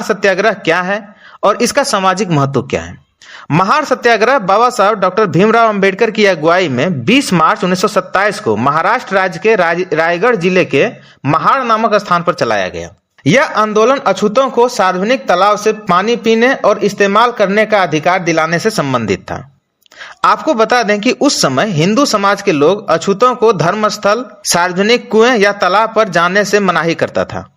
सत्याग्रह क्या है और इसका सामाजिक महत्व क्या है। महार सत्याग्रह बाबा साहब डॉक्टर भीमराव अंबेडकर की अगुवाई में 20 मार्च 1927 को महाराष्ट्र राज्य के रायगढ़ जिले के महाड़ नामक स्थान पर चलाया गया। यह आंदोलन अछूतों को सार्वजनिक तालाब से पानी पीने और इस्तेमाल करने का अधिकार दिलाने से संबंधित था। आपको बता दें कि उस समय हिंदू समाज के लोग अछूतों को धर्मस्थल, सार्वजनिक कुएं या तालाब पर जाने से मनाही करता था।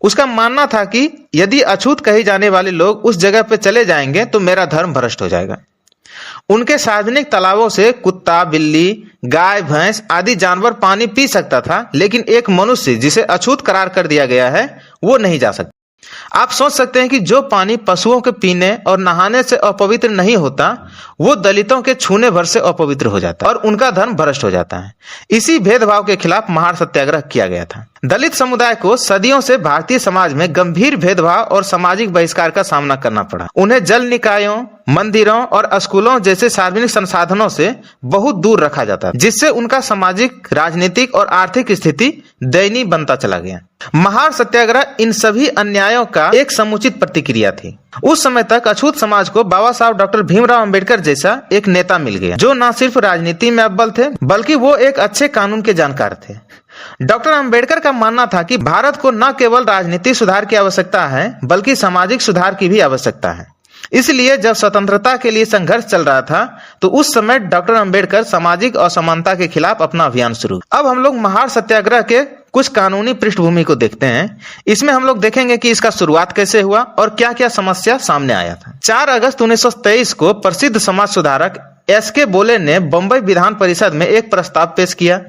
उसका मानना था कि यदि अछूत कहे जाने वाले लोग उस जगह पर चले जाएंगे तो मेरा धर्म भ्रष्ट हो जाएगा। उनके सार्वजनिक तालाबों से कुत्ता, बिल्ली, गाय, भैंस आदि जानवर पानी पी सकता था, लेकिन एक मनुष्य जिसे अछूत करार कर दिया गया है वो नहीं जा सकता। आप सोच सकते हैं कि जो पानी पशुओं के पीने और नहाने से अपवित्र नहीं होता, वो दलितों के छूने भर से अपवित्र हो जाता है और उनका धर्म भ्रष्ट हो जाता है। इसी भेदभाव के खिलाफ महार सत्याग्रह किया गया था। दलित समुदाय को सदियों से भारतीय समाज में गंभीर भेदभाव और सामाजिक बहिष्कार का सामना करना पड़ा। उन्हें जल निकायों, मंदिरों और स्कूलों जैसे सार्वजनिक संसाधनों से बहुत दूर रखा जाता, जिससे उनका सामाजिक, राजनीतिक और आर्थिक स्थिति दयनीय बनता चला गया। महार सत्याग्रह इन सभी अन्यायों का एक समुचित प्रतिक्रिया थी। उस समय तक अछूत समाज को बाबा साहब डॉक्टर भीमराव अंबेडकर जैसा एक नेता मिल गया, जो न सिर्फ राजनीति में अव्वल थे बल्कि वो एक अच्छे कानून के जानकार थे। डॉक्टर अंबेडकर का मानना था कि भारत को न केवल राजनीतिक सुधार की आवश्यकता है बल्कि सामाजिक सुधार की भी आवश्यकता है। इसलिए जब स्वतंत्रता के लिए संघर्ष चल रहा था तो उस समय डॉक्टर अंबेडकर सामाजिक असमानता के खिलाफ अपना अभियान शुरू। अब हम लोग महार सत्याग्रह के कुछ कानूनी पृष्ठभूमि को देखते हैं। इसमें हम लोग देखेंगे कि इसका शुरुआत कैसे हुआ और क्या क्या समस्या सामने आया था। 4 अगस्त 1923 को प्रसिद्ध समाज सुधारक एस.के. बोले ने बंबई विधान परिषद में एक प्रस्ताव पेश किया,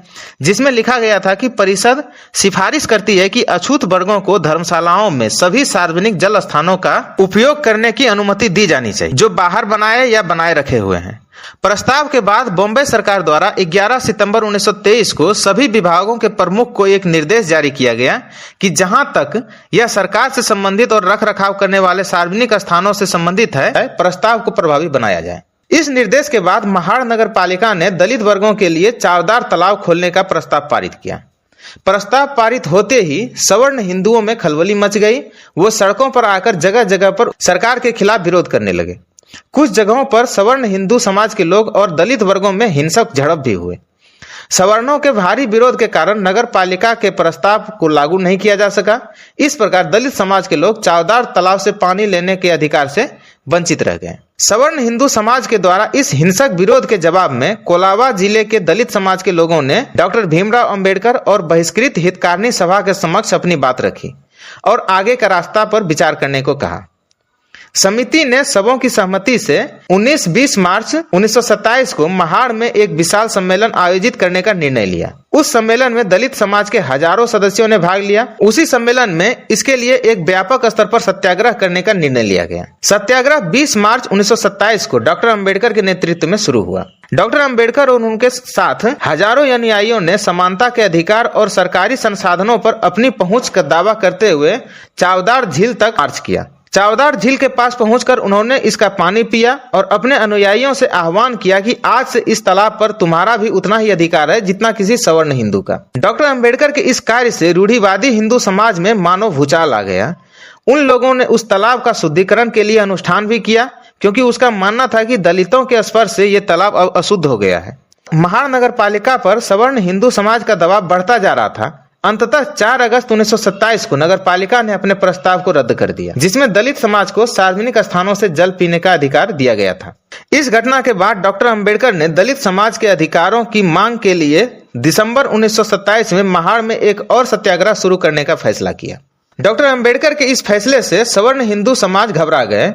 जिसमें लिखा गया था कि परिषद सिफारिश करती है कि अछूत वर्गों को धर्मशालाओं में सभी सार्वजनिक जल स्थानों का उपयोग करने की अनुमति दी जानी चाहिए, जो बाहर बनाए या बनाए रखे हुए हैं। प्रस्ताव के बाद बॉम्बे सरकार द्वारा 11 सितंबर 1923 को सभी विभागों के प्रमुख को एक निर्देश जारी किया गया कि जहां तक यह सरकार से संबंधित और रख रखाव करने वाले सार्वजनिक स्थानों से संबंधित है, प्रस्ताव को प्रभावी बनाया जाए। इस निर्देश के बाद महाड़ नगर पालिका ने दलित वर्गों के लिए चावदार तालाब खोलने का प्रस्ताव पारित किया। प्रस्ताव पारित होते ही सवर्ण हिंदुओं में खलबली मच गई। वो सड़कों पर आकर जगह जगह पर सरकार के खिलाफ विरोध करने लगे। कुछ जगहों पर सवर्ण हिंदू समाज के लोग और दलित वर्गों में हिंसक झड़प भी हुए। सवर्णों के भारी विरोध के कारण नगर पालिका के प्रस्ताव को लागू नहीं किया जा सका। इस प्रकार दलित समाज के लोग चावदार तालाब से पानी लेने के अधिकार से वंचित रह गए। सवर्ण हिंदू समाज के द्वारा इस हिंसक विरोध के जवाब में कोलाबा जिले के दलित समाज के लोगों ने डॉक्टर भीमराव अंबेडकर और बहिष्कृत हितकारिणी सभा के समक्ष अपनी बात रखी और आगे का रास्ता पर विचार करने को कहा। समिति ने सबों की सहमति से 19-20 मार्च 1927 को महाड़ में एक विशाल सम्मेलन आयोजित करने का निर्णय लिया। उस सम्मेलन में दलित समाज के हजारों सदस्यों ने भाग लिया। उसी सम्मेलन में इसके लिए एक व्यापक स्तर पर सत्याग्रह करने का निर्णय लिया गया। सत्याग्रह 20 मार्च 1927 को डॉक्टर अंबेडकर के नेतृत्व में शुरू हुआ। डॉक्टर अंबेडकर और उनके साथ हजारों अनुयायियों ने समानता के अधिकार और सरकारी संसाधनों पर अपनी पहुंच का दावा करते हुए चावदार झील तक मार्च किया। चावदार झील के पास पहुंचकर उन्होंने इसका पानी पिया और अपने अनुयायियों से आह्वान किया कि आज से इस तालाब पर तुम्हारा भी उतना ही अधिकार है जितना किसी सवर्ण हिंदू का। डॉक्टर अंबेडकर के इस कार्य से रूढ़िवादी हिंदू समाज में मानो भूचाल आ गया। उन लोगों ने उस तालाब का शुद्धिकरण के लिए अनुष्ठान भी किया, क्योंकि उसका मानना था कि दलितों के स्पर्श से यह तालाब अब अशुद्ध हो गया है। महाड़ नगर पालिका पर सवर्ण हिंदू समाज का दबाव बढ़ता जा रहा था। अंततः 4 अगस्त 1927 को नगर पालिका ने अपने प्रस्ताव को रद्द कर दिया, जिसमें दलित समाज को सार्वजनिक स्थानों से जल पीने का अधिकार दिया गया था। इस घटना के बाद डॉक्टर अंबेडकर ने दलित समाज के अधिकारों की मांग के लिए दिसंबर 1927 में महाड़ में एक और सत्याग्रह शुरू करने का फैसला किया। डॉक्टर अंबेडकर के इस फैसले से सवर्ण हिंदू समाज घबरा गए।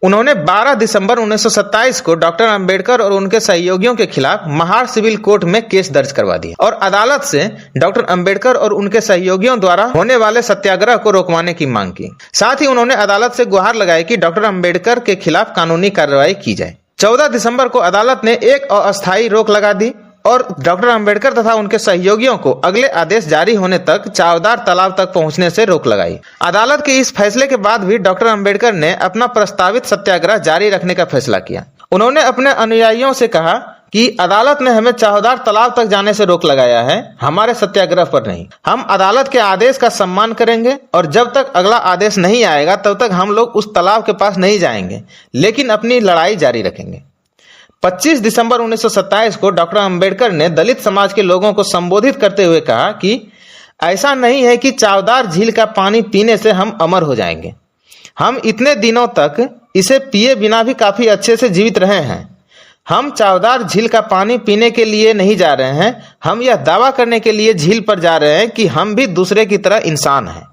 उन्होंने 12 दिसंबर 1927 को डॉक्टर अंबेडकर और उनके सहयोगियों के खिलाफ महाड़ सिविल कोर्ट में केस दर्ज करवा दिया और अदालत से डॉक्टर अंबेडकर और उनके सहयोगियों द्वारा होने वाले सत्याग्रह को रोकवाने की मांग की। साथ ही उन्होंने अदालत से गुहार लगाई कि डॉक्टर अंबेडकर के खिलाफ कानूनी कार्रवाई की जाए। 14 दिसंबर को अदालत ने एक अस्थायी रोक लगा दी और डॉक्टर अंबेडकर तथा उनके सहयोगियों को अगले आदेश जारी होने तक चावदार तालाब तक पहुंचने से रोक लगाई। अदालत के इस फैसले के बाद भी डॉक्टर अंबेडकर ने अपना प्रस्तावित सत्याग्रह जारी रखने का फैसला किया। उन्होंने अपने अनुयायियों से कहा, कि अदालत ने हमें चाहदार तालाब तक जाने से रोक लगाया है, हमारे सत्याग्रह पर नहीं। हम अदालत के आदेश का सम्मान करेंगे और जब तक अगला आदेश नहीं आएगा तब तक हम लोग उस तालाब के पास नहीं जाएंगे, लेकिन अपनी लड़ाई जारी रखेंगे। 25 दिसंबर 1927 को डॉक्टर अंबेडकर ने दलित समाज के लोगों को संबोधित करते हुए कहा कि ऐसा नहीं है कि चावदार झील का पानी पीने से हम अमर हो जाएंगे। हम इतने दिनों तक इसे पिए बिना भी काफी अच्छे से जीवित रहे हैं। हम चावदार झील का पानी पीने के लिए नहीं जा रहे हैं, हम यह दावा करने के लिए झील पर जा रहे हैं कि हम भी दूसरे की तरह इंसान हैं।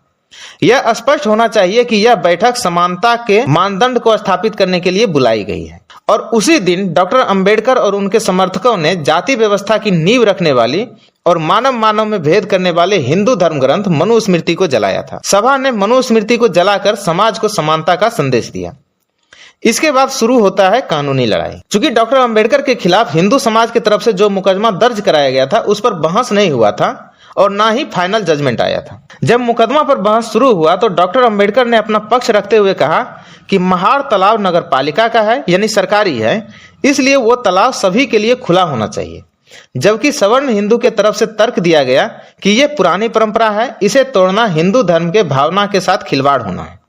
यह स्पष्ट होना चाहिए कि यह बैठक समानता के मानदंड को स्थापित करने के लिए बुलाई गई है। और उसी दिन डॉक्टर अंबेडकर और उनके समर्थकों ने जाति व्यवस्था की नींव रखने वाली और मानव में भेद करने वाले हिंदू धर्म ग्रंथ मनुस्मृति को जलाया था। सभा ने मनुस्मृति को जलाकर समाज को समानता का संदेश दिया। इसके बाद शुरू होता है कानूनी लड़ाई। चूंकि डॉक्टर अंबेडकर के खिलाफ हिंदू समाज की तरफ से जो मुकदमा दर्ज कराया गया था उस पर बहस नहीं हुआ था और ना ही फाइनल जजमेंट आया था। जब मुकदमा पर बहस शुरू हुआ तो डॉक्टर अंबेडकर ने अपना पक्ष रखते हुए कहा कि महार तालाब नगर पालिका का है, यानी सरकारी है, इसलिए वो तालाब सभी के लिए खुला होना चाहिए। जबकि सवर्ण हिंदू के तरफ से तर्क दिया गया कि यह पुरानी परंपरा है, इसे तोड़ना हिंदू धर्म के भावना के साथ खिलवाड़ होना है।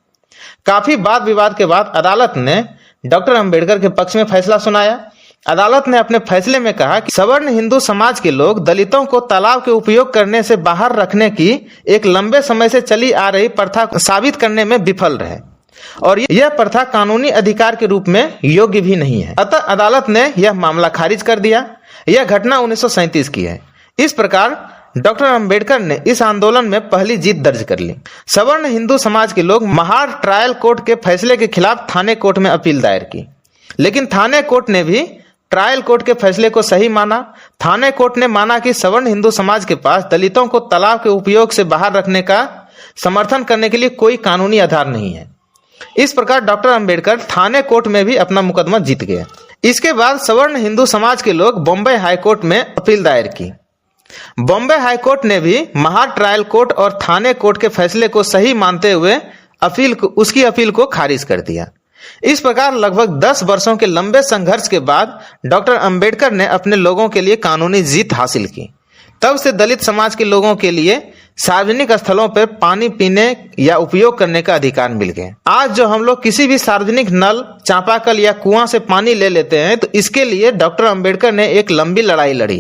काफी वाद विवाद के बाद अदालत ने डॉक्टर अंबेडकर के पक्ष में फैसला सुनाया। अदालत ने अपने फैसले में कहा कि सवर्ण हिंदू समाज के लोग दलितों को तालाब के उपयोग करने से बाहर रखने की एक लंबे समय से चली आ रही प्रथा साबित करने में विफल रहे और यह प्रथा कानूनी अधिकार के रूप में योग्य भी नहीं है। अतः अदालत ने यह मामला खारिज कर दिया। यह घटना 1937 की है। इस प्रकार डॉक्टर अंबेडकर ने इस आंदोलन में पहली जीत दर्ज कर ली। सवर्ण हिंदू समाज के लोग महार ट्रायल कोर्ट के फैसले के खिलाफ थाने कोर्ट में अपील दायर की, लेकिन थाने कोर्ट ने भी ट्रायल कोर्ट के फैसले को सही माना। थाने कोर्ट ने माना कि सवर्ण हिंदू समाज के पास दलितों को तालाब के उपयोग से बाहर रखने का समर्थन करने के लिए कोई कानूनी आधार नहीं है। इस प्रकार डॉक्टर अंबेडकर थाने कोर्ट में भी अपना मुकदमा जीत गए। इसके बाद सवर्ण हिंदू समाज के लोग बॉम्बे हाईकोर्ट में अपील दायर की। बॉम्बे हाईकोर्ट ने भी महार ट्रायल कोर्ट और थाने कोर्ट के फैसले को सही मानते हुए उसकी अपील को खारिज कर दिया। इस प्रकार लगभग 10 वर्षों के लंबे संघर्ष के बाद डॉक्टर अंबेडकर ने अपने लोगों के लिए कानूनी जीत हासिल की। तब से दलित समाज के लोगों के लिए सार्वजनिक स्थलों पर पानी पीने या उपयोग करने का अधिकार मिल गया। आज जो हम लोग किसी भी सार्वजनिक नल, चापाकल या कुआं से पानी ले लेते हैं, तो इसके लिए डॉक्टर अंबेडकर ने एक लंबी लड़ाई लड़ी।